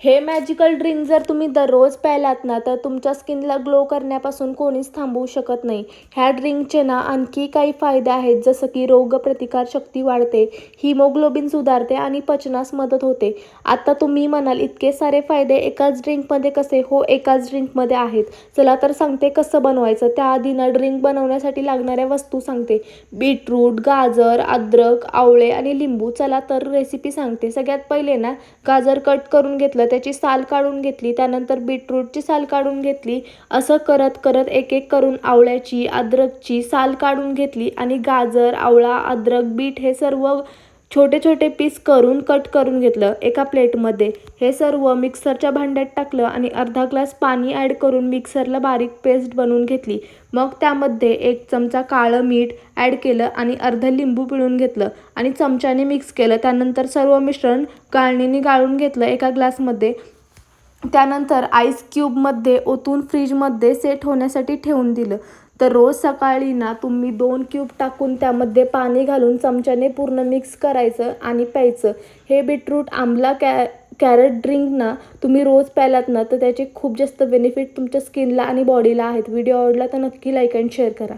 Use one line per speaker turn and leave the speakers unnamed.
हे magical drink जर तुम्ही दररोज प्यायलात ना तर तुमच्या स्किनला ग्लो करण्यापासून कोणीच थांबवू शकत नाही. ह्या ड्रिंकचे ना आणखी काही फायदे आहेत, जसं की रोगप्रतिकारशक्ती वाढते, हिमोग्लोबिन सुधारते आणि पचनास मदत होते. आता तुम्ही म्हणाल इतके सारे फायदे एकाच ड्रिंकमध्ये कसे? हो, एकाच ड्रिंकमध्ये आहेत. चला तर सांगते कसं बनवायचं. त्याआधी ना ड्रिंक बनवण्यासाठी लागणाऱ्या वस्तू सांगते. बीटरूट, गाजर, अद्रक, आवळे आणि लिंबू. चला तर रेसिपी सांगते. सगळ्यात पहिले ना गाजर कट करून घेतलं, त्याची साल काढून घेतली, त्यानंतर बीटरूटची साल काढून घेतली. असं करत करत एक एक करून आवळ्याची, अद्रकची साल काढून घेतली आणि गाजर, आवळा, अद्रक, बीट हे सर्व छोटे छोटे पीस करून कट करून घेतलं एका प्लेटमध्ये. हे सर्व मिक्सरच्या भांड्यात टाकलं आणि अर्धा ग्लास पाणी ॲड करून मिक्सरला बारीक पेस्ट बनवून घेतली. मग त्यामध्ये 1 चमचा काळं मीठ ॲड केलं आणि अर्धं लिंबू पिळून घेतलं आणि चमच्याने मिक्स केलं. त्यानंतर सर्व मिश्रण गाळणीने गाळून घेतलं एका ग्लासमध्ये. त्यानंतर आईस क्यूबमध्ये ओतून फ्रीजमध्ये सेट होण्यासाठी ठेवून दिलं. तर रोज सकाळी ना तुम्ही 2 क्यूब टाकून त्यामध्ये पाणी घालून चमच्याने पूर्ण मिक्स करायचं आणि प्यायचं. हे बीटरूट आमला कॅरट ड्रिंक ना तुम्ही रोज प्यायलात ना तर त्याचे खूप जास्त बेनिफिट तुमच्या स्किनला आणि बॉडीला आहेत. व्हिडिओ आवडला तर नक्की लाईक अँड शेअर करा.